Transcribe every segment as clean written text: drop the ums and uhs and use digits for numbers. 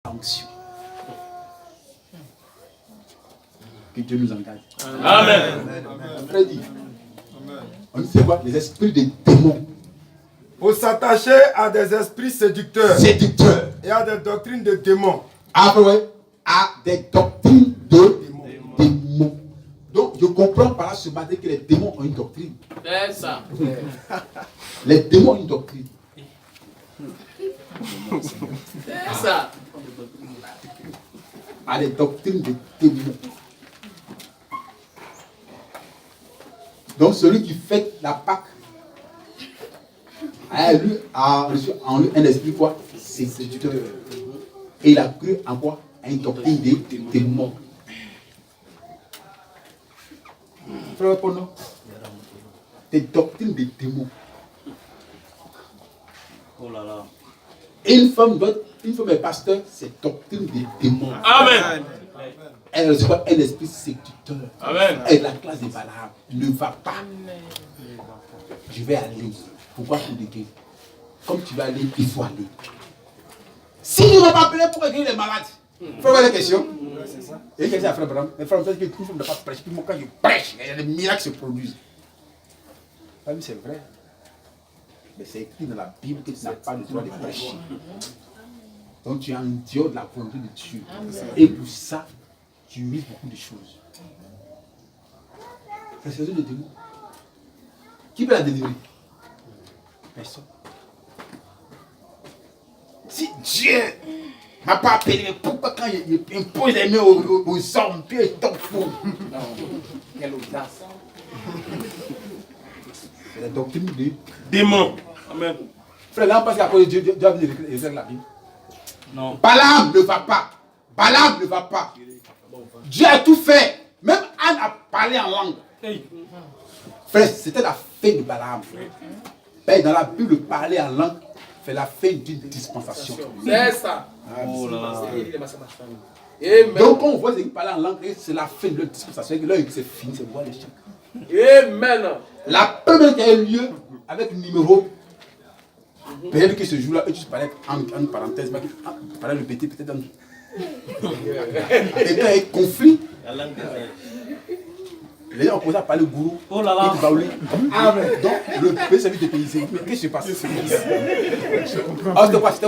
Onction. Que Dieu nous engage. Amen. Frère dit, on sait quoi? Les esprits des démons. Pour s'attacher à des esprits séducteurs. Séducteurs. Et à des doctrines de démons. Après, ouais, à des doctrines de démons. Donc, je comprends par là ce matin que les démons ont une doctrine. C'est ça. Les démons ont une doctrine. C'est ça. À des doctrines de démons. Donc, celui qui fait la Pâque a reçu en lui un esprit quoi? Séducteur. Et il a cru en quoi? À une doctrine des démons. Frère Pono, des doctrines des démons. Oh là là. Et une femme est pasteur, c'est doctrine des démons. Amen. Elle reçoit un esprit séducteur. Amen. Et la classe de Balaam ne va pas. Je vais aller. Pourquoi tout déguer? Comme tu vas aller, il faut aller. Si tu ne vas pas appeler pour guérir les malades, il faut voir la question. C'est ça. Et qu'est-ce que frère Bram? Les frères, il faut ne pas prêcher. Puis moi, quand je prêche, il y a des miracles qui se produisent. C'est vrai. Mais c'est écrit dans la Bible que tu n'as pas le droit de prêcher. Donc tu es en dehors de la volonté de Dieu. Et pour ça, tu mises beaucoup de choses. C'est ce de démon. Qui peut la délivrer? Personne. Si Dieu m'a pas appelé, mais pourquoi quand il impose les mains aux hommes, puis il tombe fou? Non, quelle audace. C'est la doctrine de Démon. Amen. Frère, là on pense qu'après Dieu doit venir écrire la Bible. Non. Balaam ne va pas. Balaam ne va pas. Dieu a tout fait. Même Anne a parlé en langue. Frère, c'était la fin de Balaam. Frère. Dans la Bible, parler en langue fait la fin d'une dispensation. C'est ça. Oh là là. Amen. Donc, quand on voit ceux qui parlent en langue, c'est la fin de leur dispensation. Là, c'est fini, c'est boire les chèques. Amen. La première qui a eu lieu avec le numéro, peut-être que ce jour-là, tu parlais en parenthèse, mais tu parlais le petit, peut-être dans. Et quand il y a conflit, les gens ont commencé à parler gourou. Oh là là. Donc, le pays s'est vu dépayser. Mais qu'est-ce qui se passe? C'était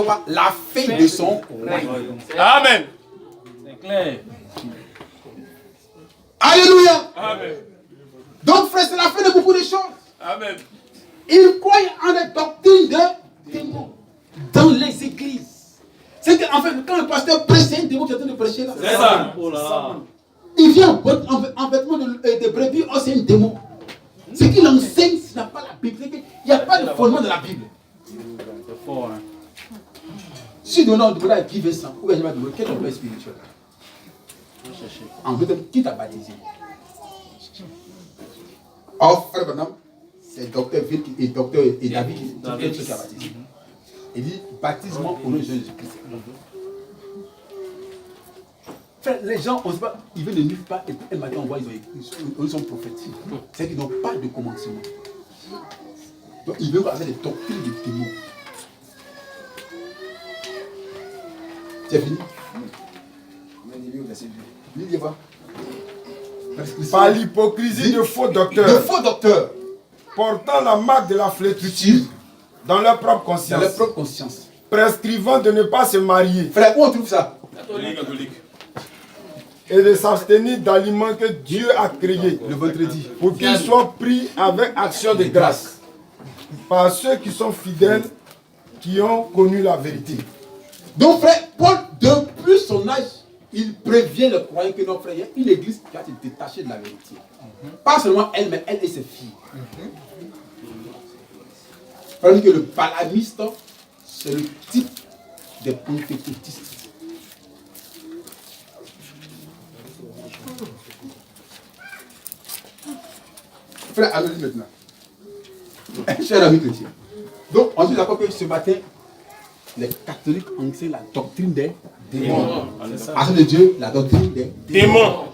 quoi? La fin de son royaume. Amen. C'est clair. Alléluia. Amen. Donc, frère, c'est la fin de beaucoup de choses. Amen. Ils croient en des doctrines de démons dans les églises. C'est qu'en fait, quand le pasteur prêche, c'est un démon qui est en train de prêcher là. C'est ça. Oh là là. Il vient en vêtements de brebis, oh c'est un démon. Ce qu'il enseigne, ce n'a pas la Bible. Il n'y a pas de fondement de la Bible. C'est fort, hein. Si nous on demande à qui veut ça, ou bien je vais demander quel est le spirituel. En fait, qui t'a baptisé? Or, frère Branham, c'est docteur Ville et docteur et David qui t'a baptisé. Il dit baptisement au nom de Jésus-Christ. Les gens, on sait pas, ils viennent de nulle part et puis un matin on voit ils sont prophétiques. C'est qu'ils n'ont pas de commencement. Donc ils veulent avec des doctrines de démons. C'est fini. Par l'hypocrisie de faux docteurs. De faux docteurs. Portant la marque de la flétritude dans leur propre conscience. Dans leur propre conscience. Prescrivant de ne pas se marier. Frère, où on trouve ça? Catholique. Et de s'abstenir d'aliments que Dieu a créés le vendredi pour qu'ils soient pris avec action de grâce par ceux qui sont fidèles, qui ont connu la vérité. Donc frère, Paul, depuis son âge, il prévient les croyants que non frère, il y a une église qui va se détacher de la vérité. Pas seulement elle, mais elle et ses filles. Parce que le balamiste, c'est le type des pentecôtistes. Frère, allons-y maintenant. Cher ami chrétien. Donc, on est d'accord que ce matin, les catholiques enseignent la doctrine des démons. À de Dieu, la doctrine des Démons.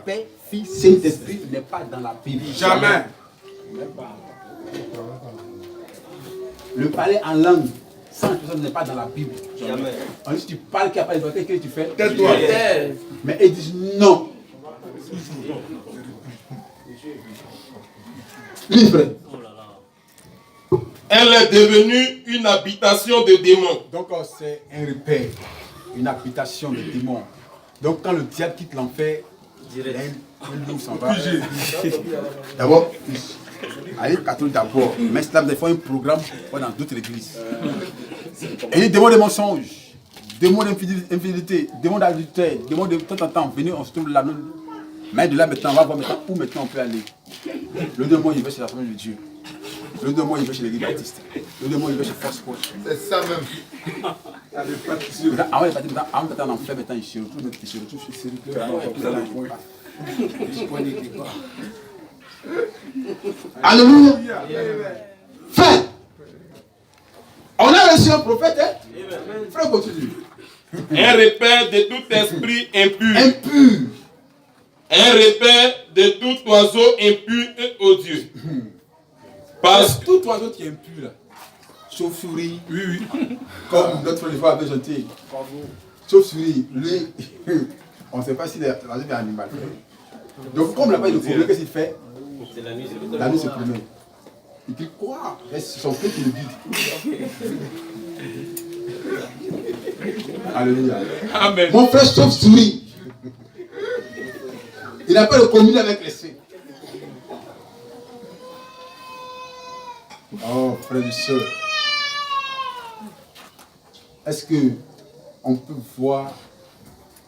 Père, Fils, Saint-Esprit n'est pas dans la Bible. Jamais. Le parler en langue, 100 personnes n'est pas dans la Bible. Jamais. Si tu parles qu'il n'y a pas de vérité, qu'est-ce que tu fais? Tais-toi. Mais ils disent non. Livre. Elle est devenue une habitation de démons. Donc c'est un repère, une habitation de démons. Donc quand le diable quitte l'enfer, un loup s'en va. D'abord, allez catholique d'abord. Mais là, des fois un programme dans d'autres églises. Et les démons de mensonges, démons d'infidélité, démons d'adultère, démons de temps en temps, venez, on se trouve là. Mais de là maintenant, on va voir maintenant où maintenant on peut aller. Le démon il va chez la famille de Dieu. Le démon il va chez l'église baptiste. Le démon il va chez Force Poche. C'est ça même. Avant d'être en enfer, maintenant il se retrouve chez Alléluia. Fin. On a reçu un prophète, hein? Frère, continue. Un repère de tout esprit impur. Impur. Un repère de tout oiseau impur et odieux. Parce que Tout oiseau qui est impur, là. Chauve-souris. Oui. Comme notre frère avait chanté. Chauve-souris, lui, on ne sait pas si l'oiseau est animal. Donc, comme là-bas, il est promené, qu'est-ce qu'il fait? C'est la nuit, La nuit, c'est promené. Il dit quoi? C'est son frère qui le guide. Alléluia. Amen. Mon frère chauve-souris. Il n'a pas de communion avec les saints. Oh, frères et sœurs. Est-ce que on peut voir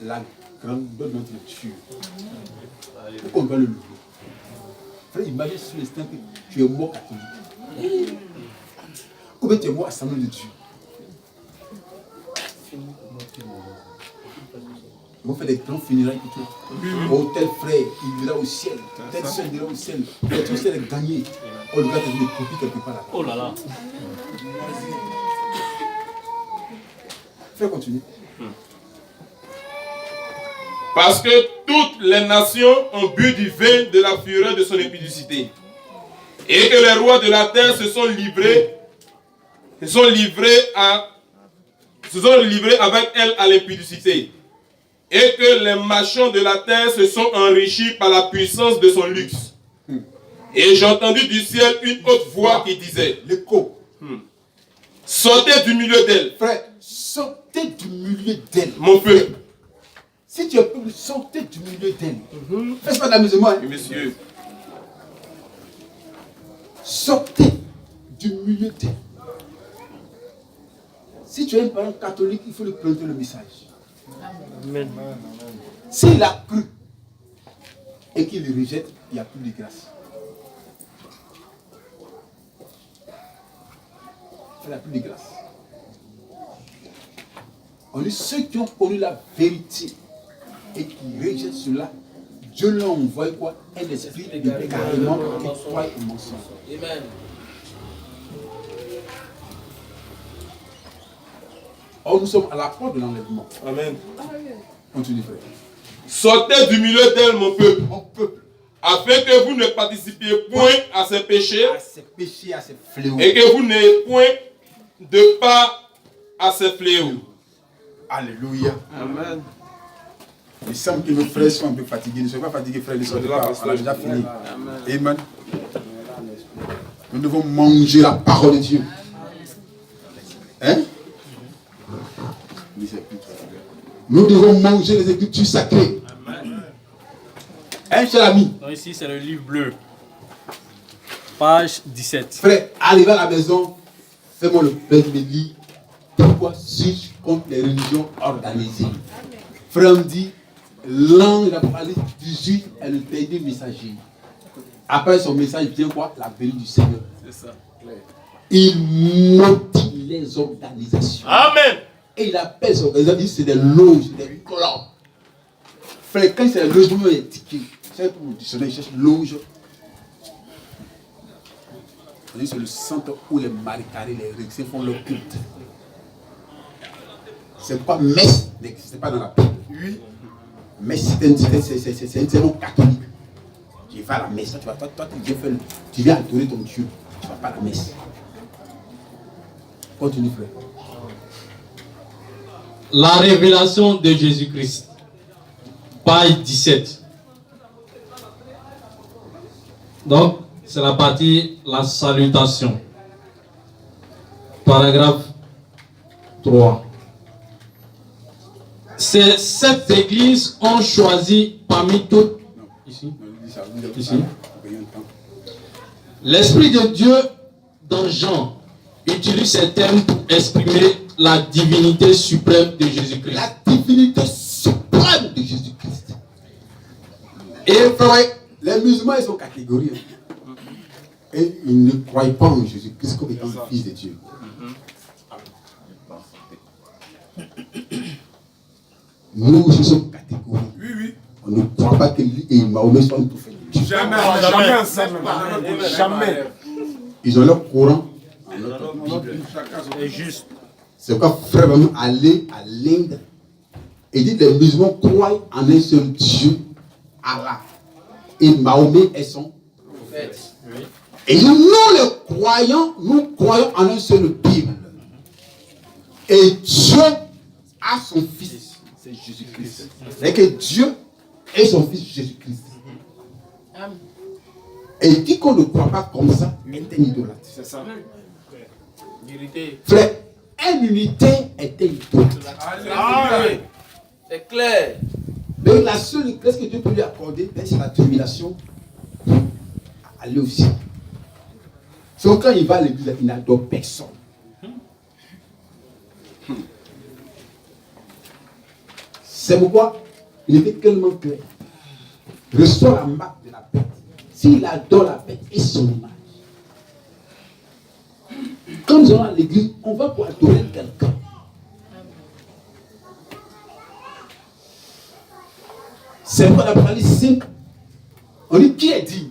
la grandeur de notre Dieu? Pourquoi on va le louer? Frère, imagine sur l'instant que tu es mort catholique. Ou bien tu es mort assemblée de Dieu. Ils vont faire des grands funérailles pour toi. Oh, tel frère, il ira au ciel. Tel soeur, il ira au ciel. Tel soeur, est gagné. Oh, le gars, tu as des copies quelque part là-bas. Oh là là. Fais continuer. Parce que toutes les nations ont bu du vin de la fureur de son impudicité. Et que les rois de la terre se sont livrés avec elle à l'impudicité. Et que les marchands de la terre se sont enrichis par la puissance de son luxe. Et j'ai entendu du ciel une autre voix qui disait, L'écho. sortez du milieu d'elle, Frère, sortez du milieu d'elle. mon peuple. Si tu es peuple, sortez du milieu d'elle. Fais pas d'amusement. Hein? Oui, monsieur. Sortez du milieu d'elle. Si tu es un parent catholique, il faut lui planter le message. Amen. S'il a cru et qu'il le rejette, il n'y a plus de grâce. Il n'y a plus de grâce. On dit ceux qui ont connu la vérité et qui rejettent cela, Dieu leur envoie quoi? Un esprit d'égarement qui croit au mensonge. Amen. Or, nous sommes à la porte de l'enlèvement. Amen. Continue, frère. Sortez du milieu d'elle, mon peuple, Mon peuple, afin que vous ne participiez point à ses péchés à ses péchés, à ses fléaux. et que vous n'ayez point de part à ses fléaux. Alléluia. Amen. Il semble que nos frères sont un peu fatigués. Ne soyez pas fatigués, frères. Ne soyez pas. On a déjà fini. Amen. Nous devons manger la parole de Dieu. Hein? Nous devons manger les écritures sacrées. Hein, cher ami? Donc ici, c'est le livre bleu. Page 17. Frère, arrivé à la maison, fais-moi le pain de lit. Pourquoi suis-je contre les religions organisées? Frère me dit, l'ange d'Apocalypse 18 est le dernier messager. Après son message vient quoi? La venue du Seigneur. C'est ça. Il maudit les organisations. Amen. Et il appelle ces organisations, c'est des loges, des clubs. Frère, quand c'est des loges, vous avez des tickets. C'est pour le dictionnaire, il cherche loge. C'est le centre où les maricarés, les rexés font leur culte. C'est pas messe, n'existe pas dans la Bible. Oui. Messe, c'est un terme catholique. Tu vas à la messe, tu viens adorer ton Dieu. Tu ne vas pas à la messe. Continue, frère. La révélation de Jésus-Christ. Page 17. Donc, c'est la partie, la salutation. Paragraphe 3. Ces 7 églises ont choisi parmi toutes. Ici. Ici. L'Esprit de Dieu, dans Jean, utilise ces termes pour exprimer la divinité suprême de Jésus-Christ. La divinité suprême de Jésus-Christ. Et les musulmans, ils sont catégories. Et ils ne croient pas en Jésus-Christ comme étant le Fils de Dieu. Nous, nous sommes catégories. Oui, oui. On ne croit pas que Mahomet soit un prophète de Dieu. Jamais. Ils ont leur Coran. C'est juste. C'est pourquoi frère va aller à l'Inde et dit les musulmans croient en un seul Dieu, Allah. Et Mahomet est son prophète. Et nous les croyants, nous croyons en un seul Bible. Et Dieu a son fils, c'est Jésus-Christ. C'est que Dieu est son fils Jésus-Christ. Et dit qu'on ne croit pas comme ça, est un idolâtre. C'est ça. Frère, une unité est un idolâtre. C'est clair. Mais la seule grâce que Dieu peut lui accorder, c'est la termination à aller au ciel. C'est quand il va à l'église, il n'adore personne. C'est pourquoi il était tellement clair. Reçoit la marque de la bête. S'il adore la bête et son image. Quand nous allons à l'église, on va pour adorer quelqu'un. C'est pourquoi l'Apocalypse 5, on dit qui est digne.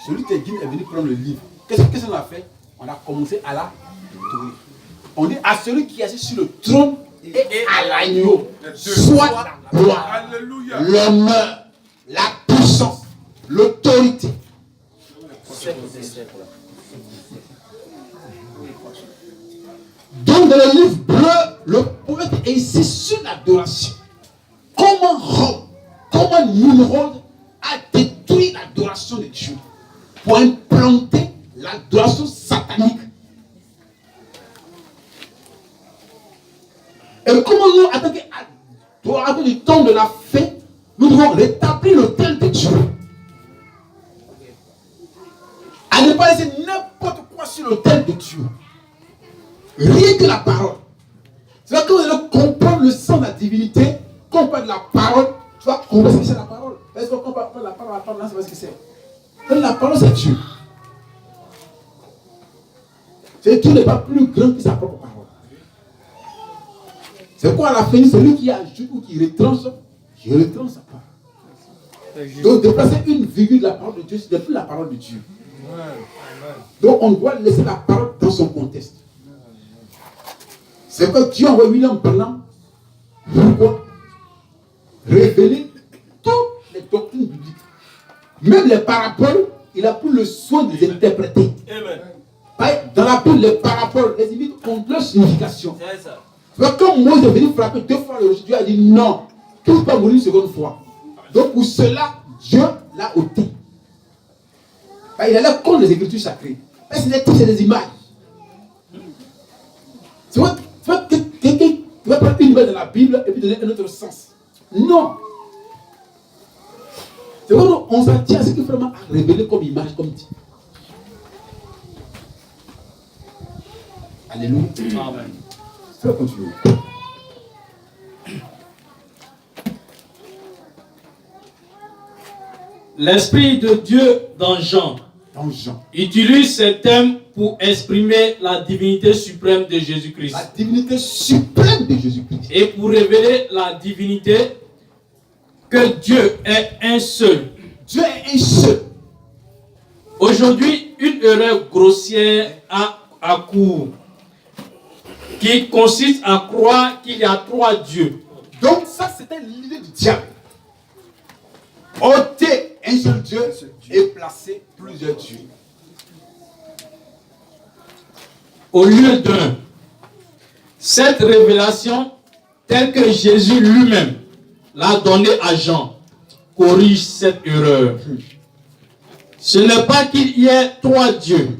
Celui qui est digne est venu prendre le livre. Qu'est-ce qu'on a fait? On a commencé à la tourner. On dit à celui qui est assis sur le trône et à l'agneau, soit la gloire, l'honneur, la puissance, l'autorité. Donc dans le livre bleu, le poète insiste sur l'adoration. Comment Nimrod a détruit l'adoration de Dieu pour implanter l'adoration satanique. Et comment nous, en tant qu'adorateurs du temps de la fin, nous devons rétablir l'autel de Dieu. À ne pas laisser n'importe quoi sur l'autel de Dieu. Rien que la parole. C'est là que vous allez comprendre le sens de la divinité. Quand on parle de la parole, tu vas comprendre ce que c'est la parole. Parce que quand on parle de la parole, là, c'est pas ce que c'est. La parole, c'est Dieu. Dieu n'est pas plus grand que sa propre parole. C'est quoi à la fin, celui qui ajoute ou qui retranche, je retranche sa parole. Donc, déplacer une virgule de la parole de Dieu, ce n'est plus la parole de Dieu. Donc, on doit laisser la parole dans son contexte. C'est que Dieu envoie William Branham. Pourquoi? Révéler toutes les doctrines bibliques. Même les paraboles, il a pris le soin de les interpréter. Dans la Bible, les paraboles, les imites ont leur signification. C'est ça. Quand Moïse est venu frapper 2 fois le rocher, Dieu a dit non, tu ne peux pas mourir une seconde fois. Donc pour cela, Dieu l'a ôté. Il allait contre les écritures sacrées. C'est des images. Tu vois, quelqu'un va prendre une image de la Bible et puis donner un autre sens. Non. C'est vrai, on s'en tient à ce qu'il faut vraiment révéler comme image, comme dit. Alléluia. Amen. Je vais continuer. L'Esprit de Dieu dans Jean utilise ces termes pour exprimer la divinité suprême de Jésus-Christ. La divinité suprême de Jésus-Christ. Et pour révéler la divinité que Dieu est un seul. Dieu est un seul. Aujourd'hui, une erreur grossière a cours qui consiste à croire qu'il y a 3 dieux. Donc ça, c'était l'idée du diable. Ôter un seul Dieu et placer plusieurs dieux. au lieu d'un. Cette révélation, telle que Jésus lui-même l'a donnée à Jean, corrige cette erreur. Ce n'est pas qu'il y ait 3 dieux,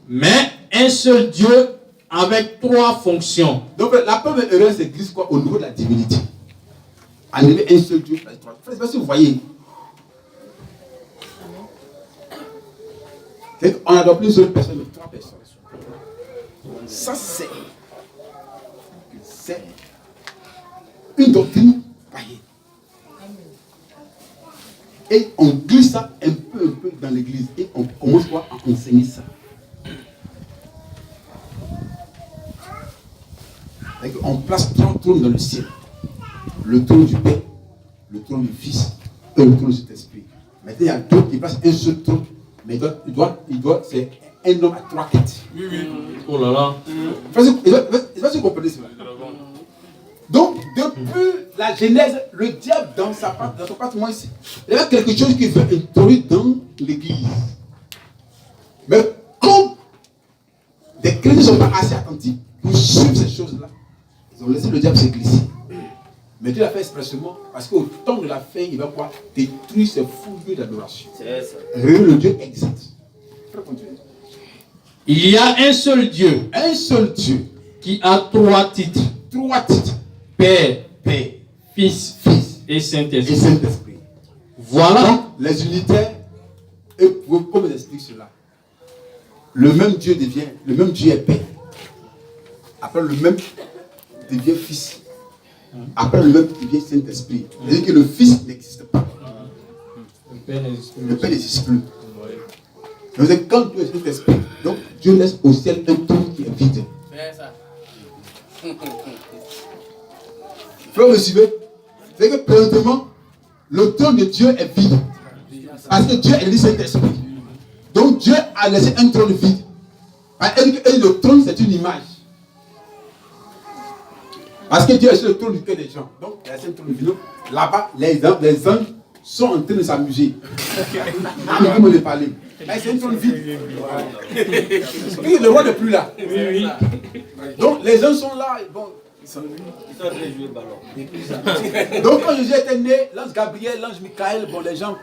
mais un seul Dieu avec 3 fonctions. Donc la première erreur, c'est glisse quoi au niveau de la divinité. Enlever un seul Dieu. Je ne sais pas si vous voyez. On n'adopte plus une seule personne, mais 3 personnes. Ça, c'est une doctrine païenne. Et on glisse ça un peu dans l'église. Et on commence quoi à enseigner ça. On place 3 trônes dans le ciel. Le trône du Père, le trône du Fils et le trône du Saint-Esprit. Maintenant, il y a d'autres qui placent un seul trône. Mais c'est un homme à 3 têtes. Oui. Oh là là. Je ne sais pas si vous comprenez cela. Donc, depuis la Genèse, le diable, dans son patrimoine ici, il y avait quelque chose qu'il veut introduire dans l'église. Mais comme des chrétiens ne sont pas assez attentifs pour suivre ces choses-là, ils ont laissé le diable se glisser. Mais Dieu l'a fait expressément parce qu'au temps de la fin, il va pouvoir détruire ce fou lieu d'adoration. C'est ça. Révéler le Dieu exact. Il y a un seul Dieu. Un seul Dieu. Qui a 3 titres. 3 titres. Père, Fils et Saint-Esprit. Voilà. Donc, les unitaires, comment j'explique cela? Le même Dieu est Père. Après, le même devient Fils. Après, le même devient Saint-Esprit. C'est-à-dire que le Fils n'existe pas. Le Père n'existe plus. Donc, quand Dieu est Saint-Esprit, donc Dieu laisse au ciel un trône qui est vide. C'est ça. Frère, me suivez? C'est que présentement, le trône de Dieu est vide. Parce que Dieu est le Saint-Esprit. Donc Dieu a laissé un trône vide. Et le trône, c'est une image. Parce que Dieu est sur le trône du cœur des gens. Donc, il y a un trône vide. Là-bas, les anges sont en train de s'amuser. Comment les parler? C'est un trône vide. Le roi n'est plus là. Oui. Donc, les anges sont là. Bon, ils sont en train de jouer le ballon. Donc, quand Jésus était né, l'ange Gabriel, l'ange Michael, bon, les gens,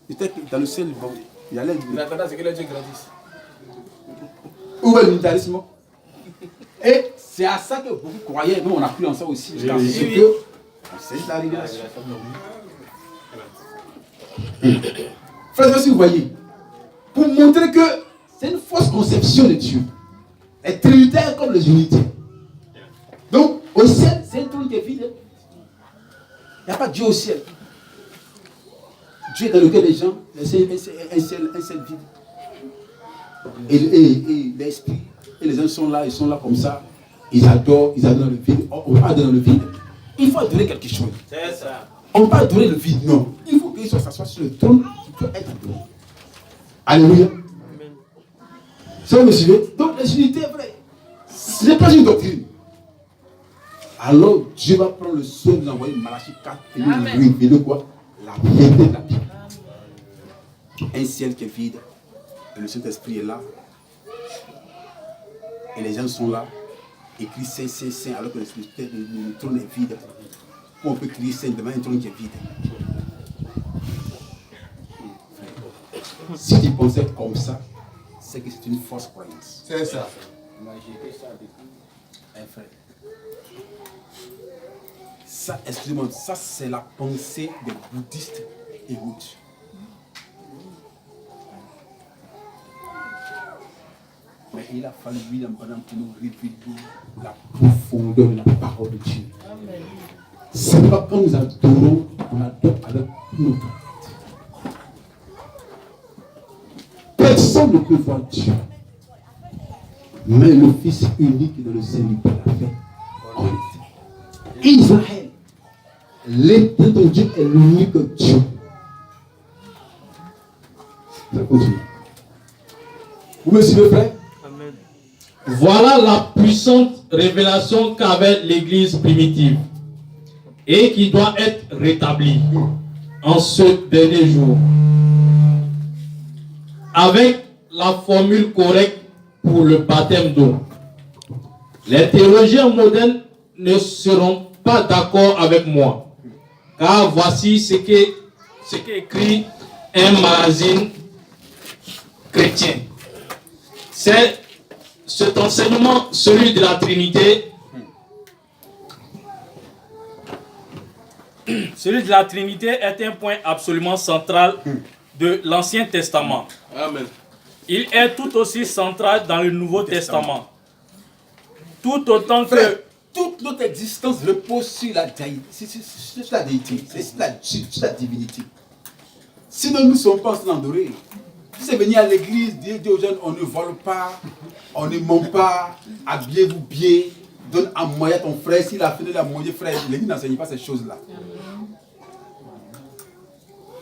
ils étaient dans le ciel. Bon, il allait. L'attendant, c'est que les dieux grandissent. Où est l'unitarisme? Et c'est à ça que beaucoup croyaient. Nous, on a cru en ça aussi. Parce que c'est la révélation. Frère, si vous voyez, pour montrer que c'est une fausse conception de Dieu. Les trinitaires comme les unitaires. Donc, au ciel, c'est un trône qui est vide. Il n'y a pas de Dieu au ciel. Dieu est dans le cœur des gens, c'est un ciel vide. Et l'esprit, et les gens sont là, ils sont là comme ça. Ils adorent le vide. On va adorer le vide. Il faut adorer quelque chose. C'est ça. On va adorer le vide, non. Il faut qu'il s'assoie sur le trône qui peut être adoré. Alléluia. Ça vous me suivez? Donc les unités, vrai, ce n'est pas une doctrine. Alors Dieu va prendre le soin de nous envoyer Malachie 4 et nous révéler quoi? La vérité de la Bible. Un ciel qui est vide, et le Saint-Esprit est là, et les gens sont là, écrit Saint, Saint, Saint, alors que le trône est vide. On peut crier Saint devant un trône qui est vide. Si tu pensais comme ça, c'est que c'est une fausse croyance. C'est ça. Frère. Ça, excusez-moi, ça c'est la pensée des bouddhistes et autres. Mais il a fallu lui pendant pour nous révéler la profondeur de la parole de Dieu. C'est pas quand nous adorons, on adore avec notre tête. Personne ne peut voir Dieu. Mais le Fils unique dans le Seigneur l'a fait. En été. Israël, l'éternel Dieu est l'unique Dieu. Ça continue. Vous me suivez, frère? Amen. Voilà la puissante révélation qu'avait l'Église primitive et qui doit être rétablie en ce dernier jour. Avec la formule correcte pour le baptême d'eau. Les théologiens modernes ne seront pas d'accord avec moi, car voici ce qu'écrit un magazine chrétien. C'est cet enseignement, celui de la Trinité. Celui de la Trinité est un point absolument central de l'Ancien Testament. Amen. Il est tout aussi central dans le Nouveau Testament. Tout autant que... Frère, toute notre existence repose sur la déité, sur la divinité. Sinon, nous ne sommes pas en train d'adorer. Si c'est venir à l'église, dire aux jeunes, on ne vole pas, on ne ment pas, habillez-vous bien, donne à moyen à ton frère. S'il a fini la moitié, frère, l'église n'enseigne pas ces choses-là.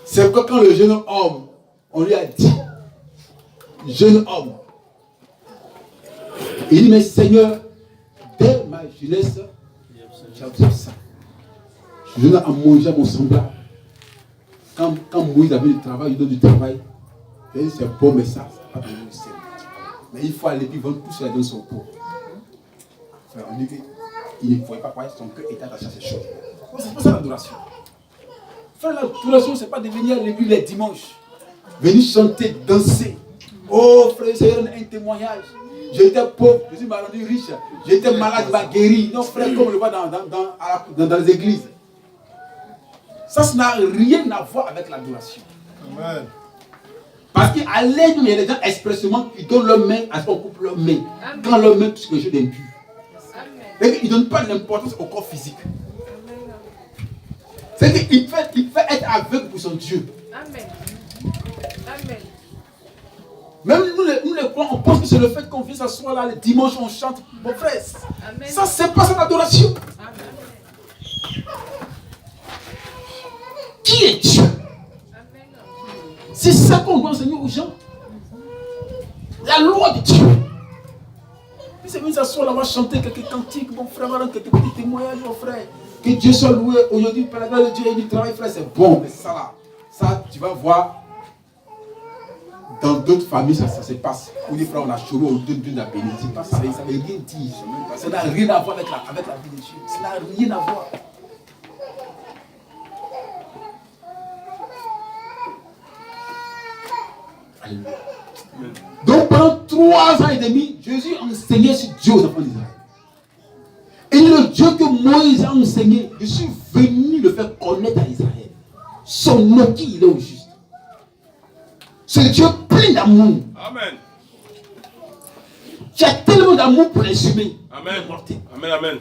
C'est que quand le jeune homme, on lui a dit, jeune homme, il dit, mais Seigneur, dès ma jeunesse, j'ai observé ça. Je donne à manger à mon semblable. Quand Moïse avait du travail, il donne du travail. Il dit, c'est bon, mais ça, c'est pas pour nous. Mais il faut aller, puis vendre tout cela dans son pot. Frère, on dit qu'il ne voyait pas pourquoi son cœur était attaché à ces choses. C'est pas ça l'adoration. Frère, l'adoration, ce n'est pas de venir à l'église les dimanches. Venir chanter, danser. Oh, frère, c'est un témoignage. J'étais pauvre, je suis rendu riche. J'étais malade, il m'a guéri. Non, frère, comme on le voit dans les églises. Ça n'a rien à voir avec l'adoration. Amen. Parce qu'à l'aide, il y a des gens expressément qui donnent leur main à ce qu'on coupe leur main. Amen. Quand leur main touche quelque chose d'impur. Ils ne donnent pas l'importance au corps physique. C'est qu'il fait être aveugle pour son Dieu. Amen. Amen. Même nous les croyants, on pense que c'est le fait qu'on vient s'asseoir là, le dimanche, on chante. Mon frère, ça, c'est pas son adoration. Amen. Qui est Dieu? C'est ça qu'on doit enseigner aux gens. La loi de Dieu. Puis c'est venu s'asseoir là, on va chanter quelques cantiques, mon frère, on va rendre quelques petits témoignages, mon frère. Que Dieu soit loué aujourd'hui, par la grâce de Dieu et du travail, frère, c'est bon. Mais ça là, ça, tu vas voir, dans d'autres familles, ça se passe. Où les frères, on a chômé, on donne la bénédiction. Ça ne veut rien dire. Ça n'a rien à voir avec la vie de Dieu. Ça n'a rien à voir. Donc pendant 3 ans et demi, Jésus enseignait sur Dieu aux enfants d'Israël. Et le Dieu que Moïse a enseigné, je suis venu le faire connaître à Israël. Son nom qui il est au juste. Ce Dieu plein d'amour. Amen. Qui a tellement d'amour pour les humains. Amen. Amen. Amen.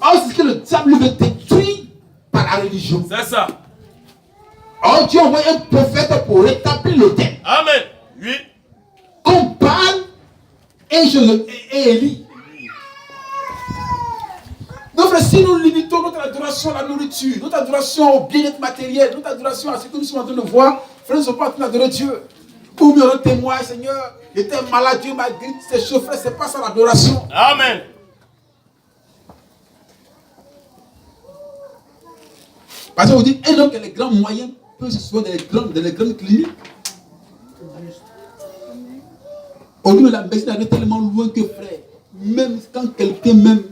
Or, c'est ce que le diable veut détruire par la religion. C'est ça. Or, Dieu envoie un prophète pour rétablir l'autel. Amen. Oui. Comme Baal et Élie. Donc, frère, si nous limitons notre adoration à la nourriture, notre adoration au bien-être matériel, notre adoration à ce que nous sommes en train de voir, frère, nous ne sommes pas en train d'adorer Dieu. Ou bien on témoigne, Seigneur, j'étais malade, Dieu m'a guéri, c'est chaud, frère, c'est pas ça l'adoration. Amen. Parce que vous dites, un homme qui a les grands moyens peut se soigner dans les grandes cliniques. Aujourd'hui, la médecine est tellement loin que, frère, même quand quelqu'un même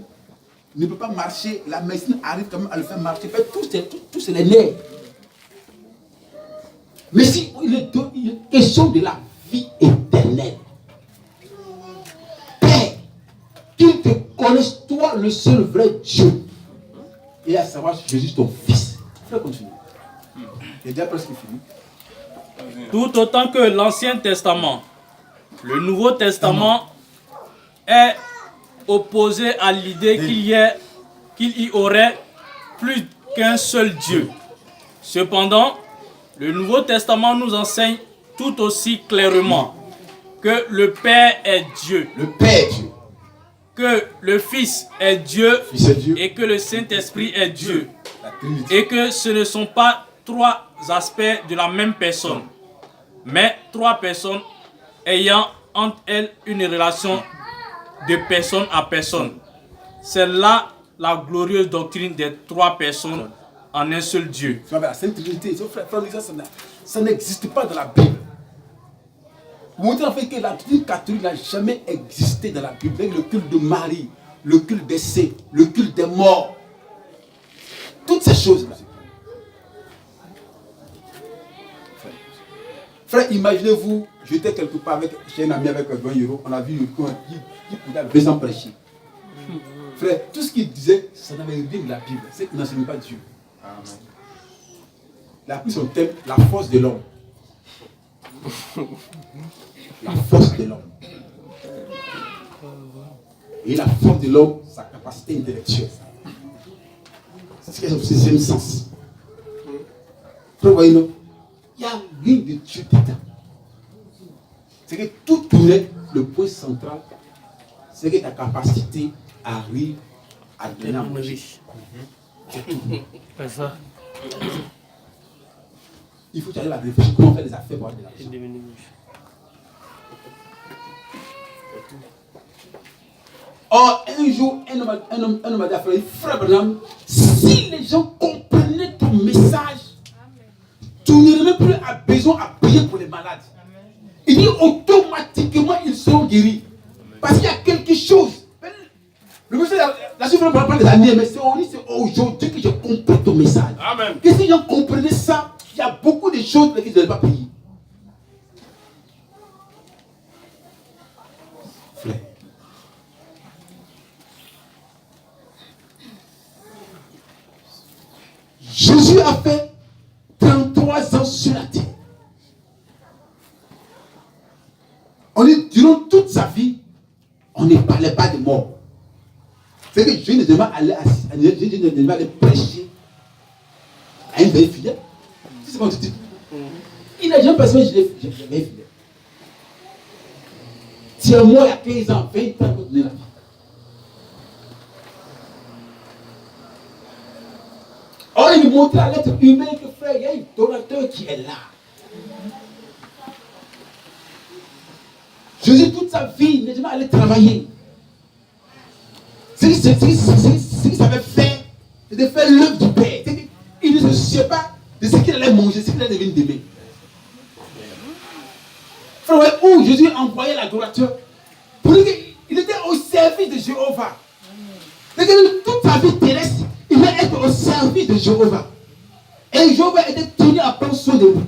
ne peut pas marcher, la médecine arrive quand même à le faire marcher. Tout c'est les nerfs. Mais si il est question de la vie éternelle, Père, qu'il te connaisse, toi, le seul vrai Dieu, et à savoir Jésus, ton Fils. Frère, continue. Il est déjà presque fini. Tout autant que l'Ancien Testament, le Nouveau Testament est opposé à l'idée qu'il y aurait plus qu'un seul Dieu. Cependant, le Nouveau Testament nous enseigne tout aussi clairement que le Père est Dieu. Le Père est Dieu. Que le Fils est Dieu, Fils est Dieu. et que le Saint-Esprit est Dieu. La Trinité. Et que ce ne sont pas 3 aspects de la même personne, mais 3 personnes ayant entre elles une relation de personne à personne. C'est là la glorieuse doctrine des 3 personnes en un seul Dieu. La Sainte Trinité, ça n'existe pas dans la Bible. Pour montrer en fait que la doctrine catholique n'a jamais existé dans la Bible. Avec le culte de Marie, le culte des saints, le culte des morts. Toutes ces choses-là. Frère, imaginez-vous, j'étais quelque part chez un ami avec 20 €, on a vu qu'il a besoin de prêcher. Frère, tout ce qu'il disait, ça n'avait rien de la Bible. C'est qu'il n'enseigne pas Dieu. Amen. Il a pris son thème, la force de l'homme. La force de l'homme. Et la force de l'homme, sa capacité intellectuelle. C'est ce qui est au sixième sens. Vous voyez, non? Il n'y a rien de Dieu dedans. C'est que tout tournait, le point central, c'est que ta capacité arrive à donner à manger. C'est ça. Il faut que tu arrives à réfléchir comment faire des affaires pour avoir de l'argent. Or, un jour, un homme a dit à Frère Branham, si les gens comprenaient ton message, tu n'aurais même plus besoin à prier pour les malades. Il dit automatiquement ils seront guéris. Parce qu'il y a quelque chose. Le monsieur, la suite, on ne parle pas des années, mais c'est aujourd'hui que j'ai compris ton message. Amen. Que si les gens comprenaient ça, il y a beaucoup de choses qu'ils ne devaient pas payer. Frère. Jésus a fait 33 ans sur la terre. On dit, durant toute sa vie, on ne parlait pas de mort. C'est que Jésus ne devait pas aller prêcher à un vieil fidèle. C'est ce que tu dis. Il n'a jamais passé, je l'ai fidèle. Si un mois, il y a 15 ans, 20 ans, pour donner la vie. Or, il montre à l'être humain que frère, il y a un donateur qui est là. Jésus, toute sa vie, il n'est jamais allé travailler. Ce qu'il savait faire, c'était de faire l'œuvre du Père. Il ne se souciait pas de ce qu'il allait manger, ce qu'il allait devenir demain. Frère, où Jésus envoyait l'adorateur pour dire qu'il était au service de Jéhovah. Toute sa vie terrestre, il va être au service de Jéhovah. Et Jéhovah était tenu à prendre soin de lui.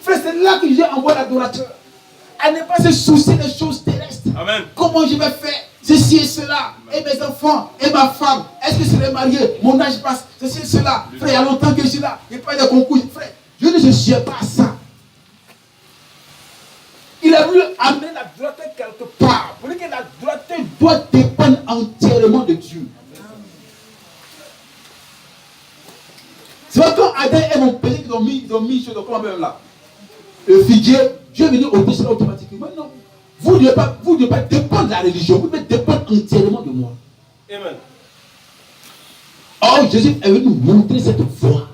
Frère, c'est là que Jésus envoie l'adorateur. À ne pas se soucier des choses terrestres. Amen. Comment je vais faire ceci et cela, et mes enfants, et ma femme, est-ce que je serai marié, mon âge passe, ceci et cela. Frère, il y a longtemps que je suis là, il n'y a pas de concours. Frère, je ne suis pas à ça. Il a voulu amener la droiture quelque part. Pour dire que la droiture doit dépendre entièrement de Dieu. C'est pas quand Adam et mon père ils ont mis une chose comme même là. Le figuier, Dieu est venu au-dessus automatiquement. Non. Vous ne devez pas dépendre de la religion, vous devez dépendre entièrement de moi. Amen. Or, Jésus est venu nous montrer cette voie,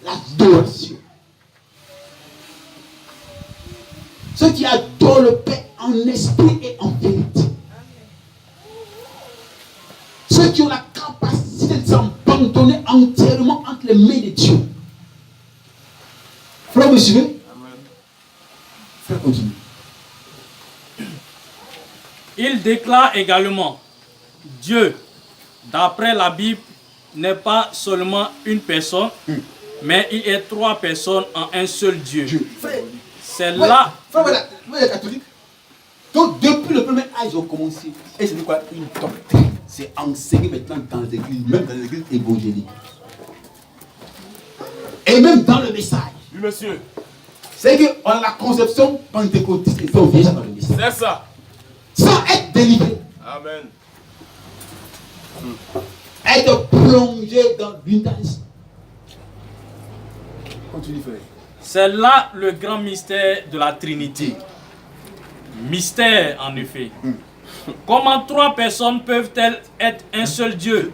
l'adoration. Ceux qui adorent le Père en esprit et en vérité. Ceux qui ont la capacité de s'abandonner entièrement entre les mains de Dieu. Frère, vous me suivez? Frère, continue. Il déclare également, Dieu, d'après la Bible, n'est pas seulement une personne, mais il est trois personnes en un seul Dieu. Frère, c'est là... Frère, voilà, vous êtes catholique. Donc, depuis le premier âge, ils ont commencé. Et c'est quoi? Une doctrine. C'est enseigné maintenant dans les églises, même dans les églises évangéliques. Et même dans le message. Oui, monsieur. C'est qu'on a la conception pentecôtiste et fait ouvrir ça dans le message. C'est ça. Sans être délivré. Amen. Être plongé dans l'unitarisme. Continue, frère. C'est là le grand mystère de la Trinité. Mystère, en effet. Comment trois personnes peuvent-elles être un seul Dieu?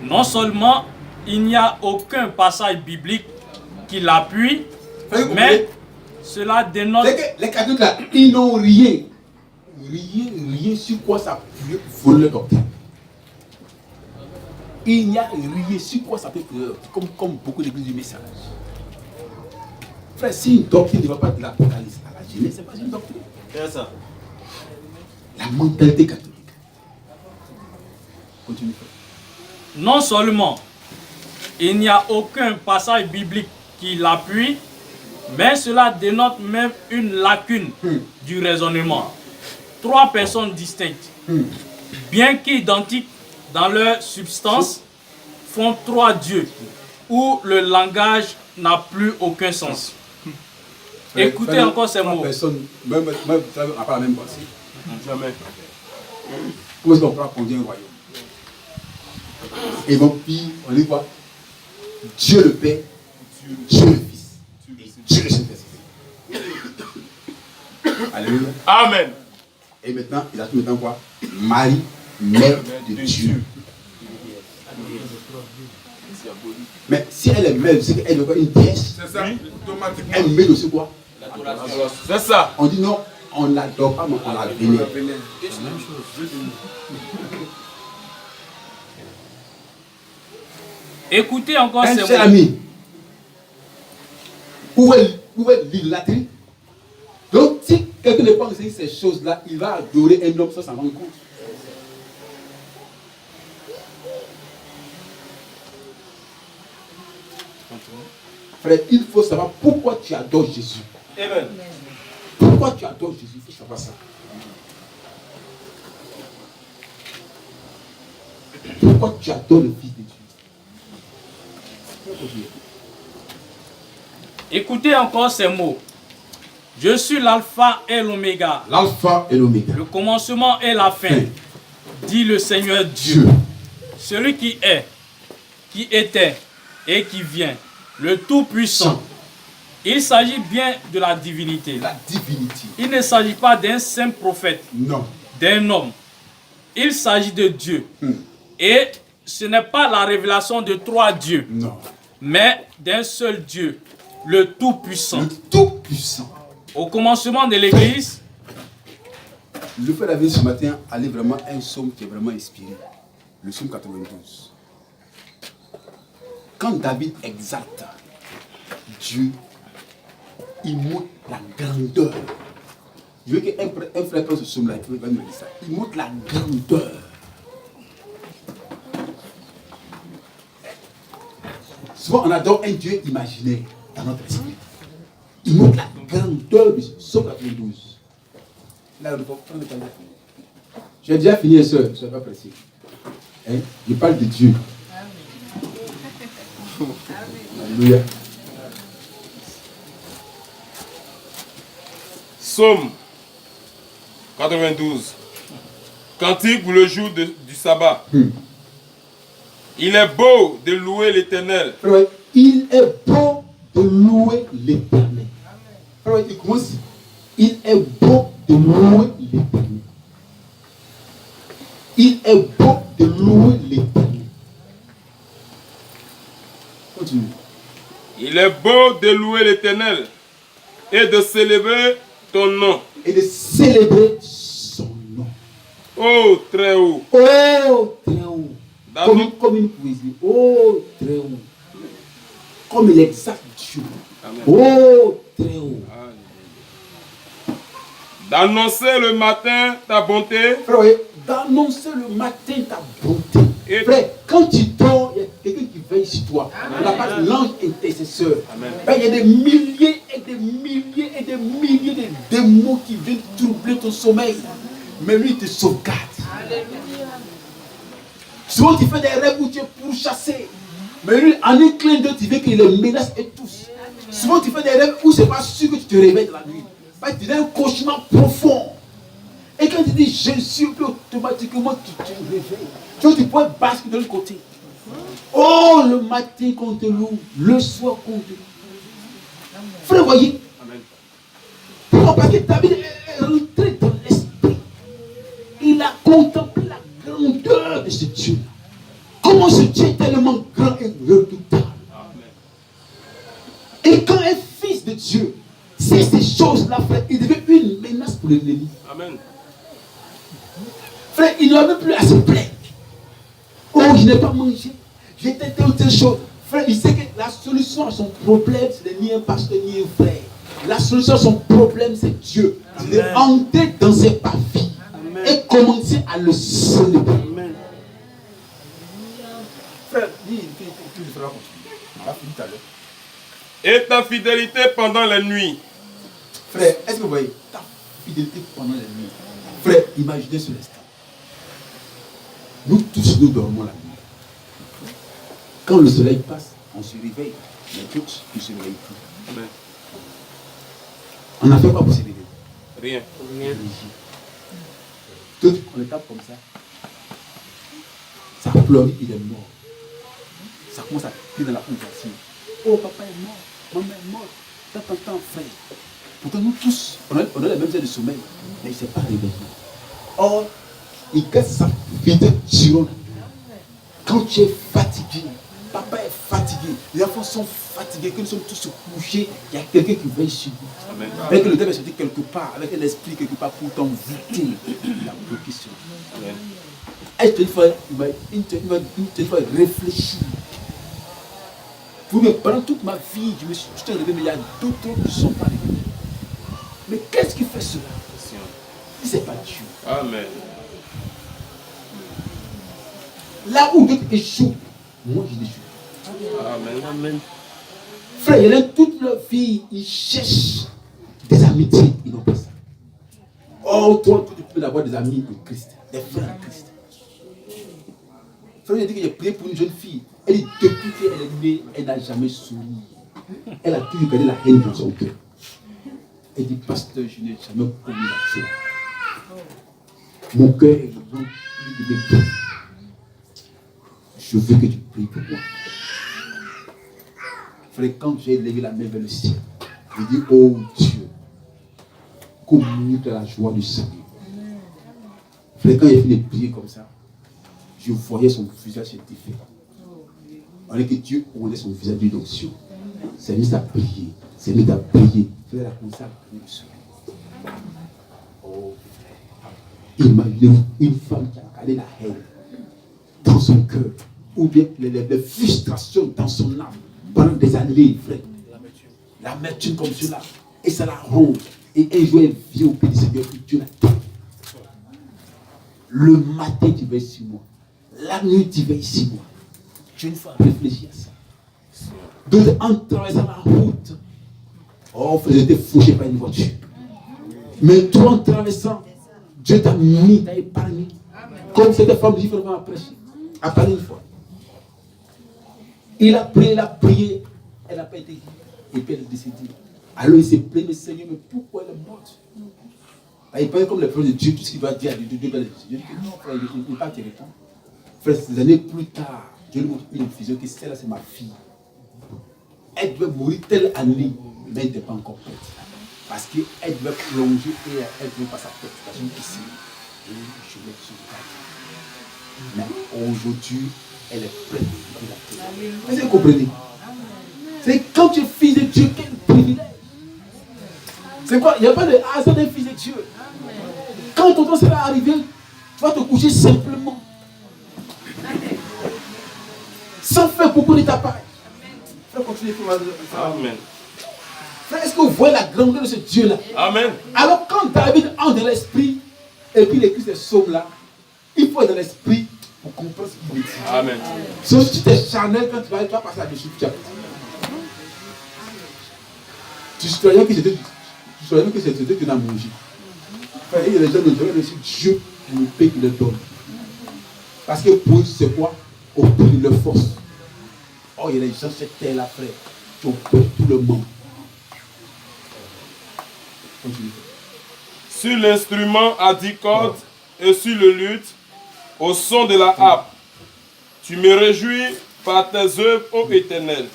Non seulement il n'y a aucun passage biblique qui l'appuie, mais cela dénote... C'est que les catholiques là, ils n'ont rien. Rien sur quoi ça peut voler leur doctrine. Il n'y a rien sur quoi ça peut voler, comme beaucoup d'églises du message. Frère, si une doctrine ne va pas de l'Apocalypse à la Genèse, c'est pas une doctrine. C'est ça. La mentalité catholique. Continue. Non seulement il n'y a aucun passage biblique qui l'appuie, mais cela dénote même une lacune du raisonnement. Trois personnes distinctes, bien qu'identiques dans leur substance, font trois dieux, où le langage n'a plus aucun sens. Écoutez encore ces mots. Personne, même n'a pas la même pensée. Jamais. Comment est-ce qu'on prend conduire un royaume? Et donc, puis, on dit quoi? Dieu le Père, Dieu le Fils, et Dieu le Saint-Esprit. Alléluia. Amen. Et maintenant, il a tout maintenant quoi? Marie, mère de Dieu. Mais si elle est mère, c'est qu'elle est quoi? Une déesse. C'est ça, automatiquement. Elle met aussi quoi? C'est ça. On dit non, on ne l'adore pas, mais on la vénère. Écoutez encore Un ces cher mots. ami, pouvez l'idolâtrie. Donc, si quelqu'un ne pense à ces choses-là, il va adorer un homme sans s'en rendre compte. Frère, il faut savoir pourquoi tu adores Jésus. Amen. Pourquoi tu adores Jésus? Il faut savoir ça. Pourquoi tu adores le Fils de Dieu? Écoutez encore ces mots. Je suis l'alpha et l'oméga, L'alpha et l'oméga. le commencement et la fin, dit le Seigneur Dieu. Dieu. Celui qui est, qui était et qui vient, le Tout-Puissant. Il s'agit bien de la divinité. La divinité. Il ne s'agit pas d'un simple prophète, Non. d'un homme. Il s'agit de Dieu. Et ce n'est pas la révélation de trois dieux, Non. mais d'un seul Dieu, le Tout-Puissant. Le Tout-Puissant. Au commencement de l'Église, Le fait d'avoir ce matin, aller vraiment à un psaume qui est vraiment inspiré. Le psaume 92. Quand David exalte Dieu, il montre la grandeur. Je veux qu'un frère prenne ce psaume-là, il va me dire ça. Il montre la grandeur. Souvent, on adore un Dieu imaginaire dans notre esprit. Il montre la grandeur du psaume 92. Là, on peut prendre le temps. J'ai déjà fini, soeur, je ne suis pas pressé. Hein? Je parle de Dieu. Alléluia. Psaume 92. Cantique pour le jour du sabbat. Il est beau de louer l'Éternel. Frère, il est beau de louer l'Éternel. Frère, il commence. Il est beau de louer l'Éternel. Il est beau de louer l'Éternel. Continue. Il est beau de louer l'Éternel et de célébrer ton nom. Et de célébrer son nom. Oh, très haut. Oh, très haut. Comme une poésie. Oh, très haut. Comme il exalte Dieu. Amen. Oh, très haut. D'annoncer le matin ta bonté. Frère, d'annoncer le matin ta bonté. Et- Frère, quand tu dors, il y a quelqu'un qui veille sur toi. On appelle l'ange intercesseur. Amen. Frère, il y a des milliers et des milliers et des milliers de démons qui viennent troubler ton sommeil. Mais lui, il te sauvegarde. Souvent, tu fais des rêves où tu es pourchassé. Mais lui, en un clin d'œil, tu veux qu'il les menace et tous. Souvent, tu fais des rêves où c'est pas sûr que tu te réveilles de la nuit. Tu as un cauchemar profond. Et quand tu dis Jésus, puis automatiquement tu te réveilles. Donc tu pourrais basculer de l'autre côté. Oh, le matin qu'on te loue, le soir qu'on te loue. Frère, voyez. Pourquoi? Parce que David est rentré dans l'esprit. Il a contemplé la grandeur de ce Dieu. Comment ce Dieu est tellement grand et redoutable. Et quand un fils de Dieu, c'est ces choses-là, frère, il devient une menace pour l'ennemi. Amen. Frère, il n'a même plus à se plaindre. Oh, je n'ai pas mangé. J'étais telle ou telle chose. Frère, il sait que la solution à son problème, ce n'est ni un pasteur ni un frère. La solution à son problème, c'est Dieu. Il est entrer dans ses papiers et commencer à le célébrer. Amen. Frère, dis, tu le feras continuer. On a fini tout à l'heure. Et ta fidélité pendant la nuit. Frère, est-ce que vous voyez ta fidélité pendant la nuit? Frère, imaginez ce instant. Nous tous, nous dormons la nuit. Quand le soleil passe, on se réveille. Mais d'autres ne se réveillent plus. Amen. On a fait quoi pour se réveiller? Rien. D'autres, on les tape comme ça. Ça pleure, il est mort. Ça commence à crier dans la conversation. Oh, papa est mort, maman est morte. T'as frère. Pourtant, nous tous, on a les mêmes heures de sommeil, mais il ne s'est pas réveillé. Or, il casse sa vie de tyran. Quand tu es fatigué, papa est fatigué, les enfants sont fatigués, que nous sommes tous couchés, il y a quelqu'un qui veille sur nous. Amen. Avec le diable est sorti quelque part, avec un esprit quelque part pour t'envoûter. La bloqué sur nous. Amen. Est-ce qu'il faut réfléchir? Pour me pendant toute ma vie, je suis arrivé, mais il y a d'autres qui ne sont pas arrivés. Mais qu'est-ce qui fait cela? Si ce n'est pas Dieu. Amen. Là où d'autres échouent, moi je l'échoue. Amen. Amen. Frère, il y en a toute leur vie, ils cherchent des amitiés, ils n'ont pas ça. Or, toi, tu peux avoir des amis en Christ, des frères en Christ. Frère, il a dit que j'ai prié pour une jeune fille. Elle dit depuis qu'elle est née, elle n'a jamais souri. Elle a toujours gardé la haine dans son cœur. Elle dit, pasteur, je n'ai jamais commis la joie. Mon cœur est rempli de mépris. Je veux que tu pries pour moi. Frère, quand j'ai levé la main vers le ciel, je dis, oh Dieu, communique la joie du Seigneur. Frère, quand j'ai fini de prier comme ça, je voyais son visage se défaire. On dit que Dieu rendait son visage d'une onction. C'est mis à prier. C'est mis à prier. Frère, a commencé à prier le soleil. Oh frère. Imaginez-vous une femme qui a gardé la haine dans son cœur. Ou bien les frustrations dans son âme pendant des années, frère. L'amertume comme cela. Et ça la ronde. Et un jour, elle vient au pays du Seigneur et Dieu la donne. Le matin, tu veilles sur moi. La nuit, tu veilles sur moi. J'ai une fois réfléchi à ça. D'autres, en traversant la route, oh, frère, j'étais fauché par une voiture. Mais toi, en traversant, Dieu t'a mis, t'a épargné. Comme cette femme différemment a prêché. A parlé une fois. Il a prié, elle n'a pas été guérie. Et puis elle est décédée. Alors il s'est plaint, mais Seigneur, mais pourquoi elle est morte? Il parlait comme le peuple de Dieu, tout ce qu'il doit dire à Dieu. Dieu dit que non, frère, il n'est pas te répondre. Frère, des années plus tard, Dieu lui montre une vision que celle-là, c'est ma fille. Elle devait mourir telle année, mais elle n'était pas encore prête. Parce qu'elle devait plonger et elle ne devait pas sa tête. Parce que ici, je l'ai sur le cadre. Mais aujourd'hui, elle est prête pour la tête. Est-ce que vous comprenez? C'est quand tu es fils de Dieu, quel privilège. C'est quoi? Il n'y a pas de hasard d'un fils de Dieu. Quand ton temps sera arrivé, tu vas te coucher simplement. Sans faire beaucoup de tapage. Frère, continuez. Amen. Frère, est-ce que vous voyez la grandeur de ce Dieu-là? Amen. Alors quand David entre dans l'esprit, et puis il écrit ces psaumes-là, il faut être dans l'esprit pour comprendre ce qu'il dit. Amen. Sauf si tu es charnel, quand tu vas passer là-dessus, tu as tu sais que c'est Dieu qui l'a mangé. Frère, il y a des gens qui ont reçu Dieu pour le paix qu'il leur donne. Parce que pour eux, c'est quoi? Au prix de leur force. Oh, il y a des gens sur cette terre-là, frère, qui ont peur tout le monde. Continue. Sur l'instrument à 10 cordes et sur le luth, au son de la harpe, tu me réjouis par tes œuvres, ô Éternel.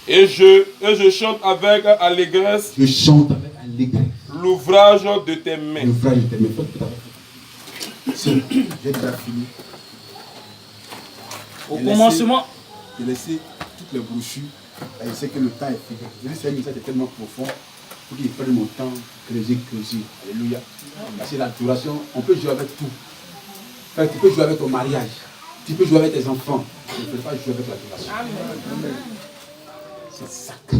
Et je chante avec allégresse. Je chante avec allégresse. L'ouvrage de tes mains. L'ouvrage de tes mains. J'ai déjà fini. Au commencement. J'ai laissé toutes les brochures. Et je sais que le temps est fini. Je dis que c'est un message tellement profond. Pour qu'il prenne mon temps, creuser. Alléluia. Parce que l'adoration, on peut jouer avec tout. Tu peux jouer avec ton mariage. Tu peux jouer avec tes enfants, mais tu ne peux pas jouer avec l'adoration. C'est sacré.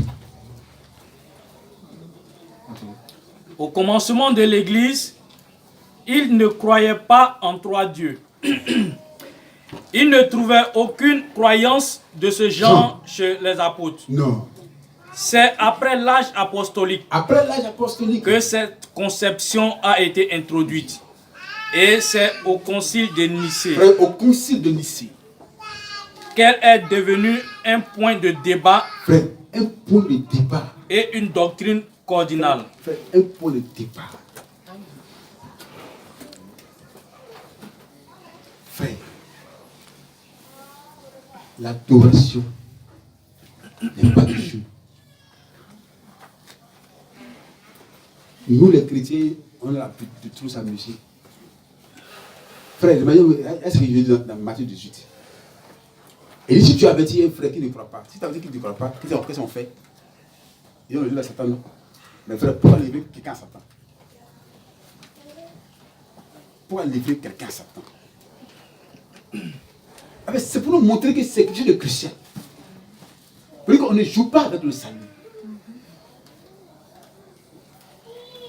Au commencement de l'Église, ils ne croyaient pas en 3 dieux. Ils ne trouvaient aucune croyance de ce genre chez les apôtres. Non. C'est après l'âge apostolique Après l'âge apostolique que cette conception a été introduite. Et c'est au concile de Nicée frère, au concile de Nicée, qu'elle est devenue un point de débat frère, un point de départ. et une doctrine cardinale. Frère, un point de départ. Frère, l'adoration n'est pas du jeu. Nous les chrétiens, on a l'habitude de trop s'amuser. Frère, est-ce que je dis dans Matthieu 18? Et si tu avertis un frère qui ne croit pas, si tu as dit qu'il ne croit pas, qu'est-ce qu'on fait? Ils ont le jeu à Satan, non? Mais frère, pourquoi lever quelqu'un à Satan? Pourquoi lever quelqu'un à Satan? C'est pour nous montrer que c'est quelque chose de crucial. Pour qu'on ne joue pas avec le salut.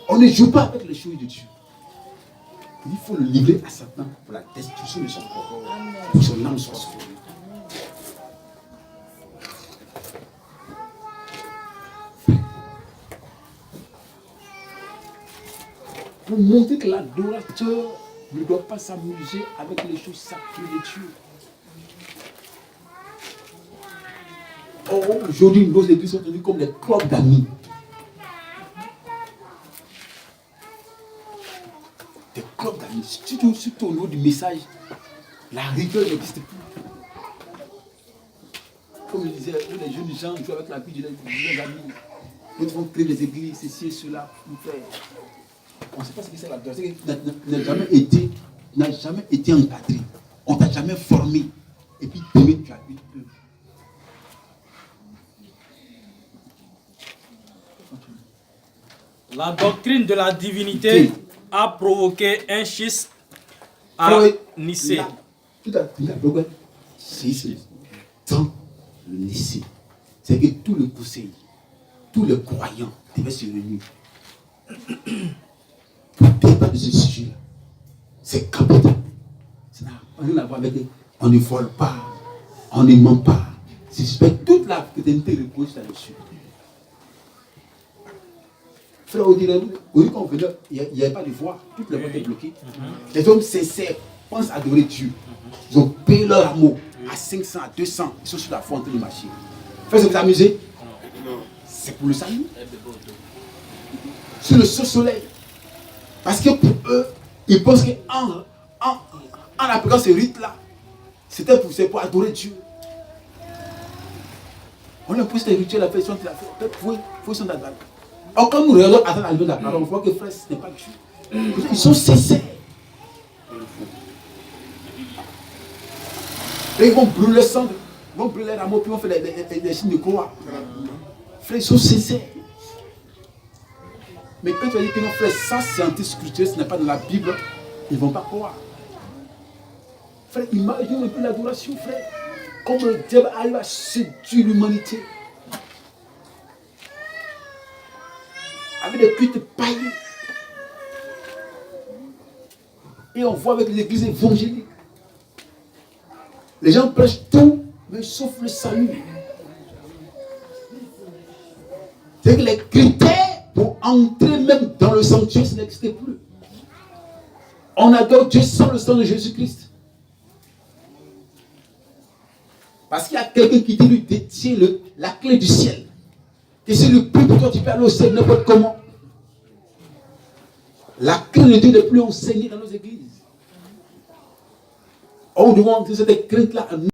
On ne joue pas avec les choses de Dieu. Il faut le livrer à Satan pour la destruction de son corps, pour son âme soit sauvée. Pour montrer que l'adorateur ne doit pas s'amuser avec les choses sacrées de Dieu. Or, aujourd'hui, nos églises sont devenues comme des clubs d'amis. Des clubs d'amis. Surtout au niveau du message, la rigueur n'existe plus. Comme je disais, les jeunes gens jouent avec la vie de leurs amis. D'autres vont créer des églises, ceci et cela. On ne sait pas ce que c'est l'adoration. N'a jamais été encadré. On ne t'a jamais formé. Et puis demain, tu as eu peur. La doctrine de la divinité a provoqué un schisme à Nicée. Tout à fait. Schisme dans le Nicée. C'est que tout le conseil, tous les croyants devaient se réunir pour débattre de ce sujet-là. C'est capital. Ça n'a rien à voir avec on ne vole pas, on ne ment pas. C'est toute la fraternité repose là-dessus. Frère, on dirait qu'on venait, il n'y avait pas de voix, toutes les voies étaient bloquées. Les hommes sincères pensent adorer Dieu. Ils ont payé leur amour à 500, à 200. Ils sont sur la foi en train de marcher. Frère, ça vous amuser? C'est pour le salut. Sur le soleil. Parce que pour eux, ils pensent qu'en appliquant ce rite-là, c'est pour adorer Dieu. On a pris ces rituels à faire, il faut s'en adapter. Or, quand nous regardons à la de la parole, on voit que frère, ce n'est pas Dieu. Ils sont sincères. Et ils vont brûler le sang, ils vont brûler l'amour, puis ils vont faire les signes de croix. Frère, ils sont sincères. Mais quand tu as dit que non, frère, ça c'est anti-scripturel, ce n'est pas dans la Bible, ils ne vont pas croire. Frère, imagine un peu l'adoration, frère. Comment le diable arrive à séduire l'humanité. Avec des cultes païens. Et on voit avec les églises évangéliques. Les gens prêchent tout, mais sauf le salut. C'est que les critères pour entrer même dans le sanctuaire, ça n'existait plus. On adore Dieu sans le sang de Jésus-Christ. Parce qu'il y a quelqu'un qui dit lui détient la clé du ciel. Et c'est le plus pour toi, tu peux aller au ciel n'importe comment. La clé de Dieu n'est plus enseignée dans nos églises. On demande cette crainte-là à nous.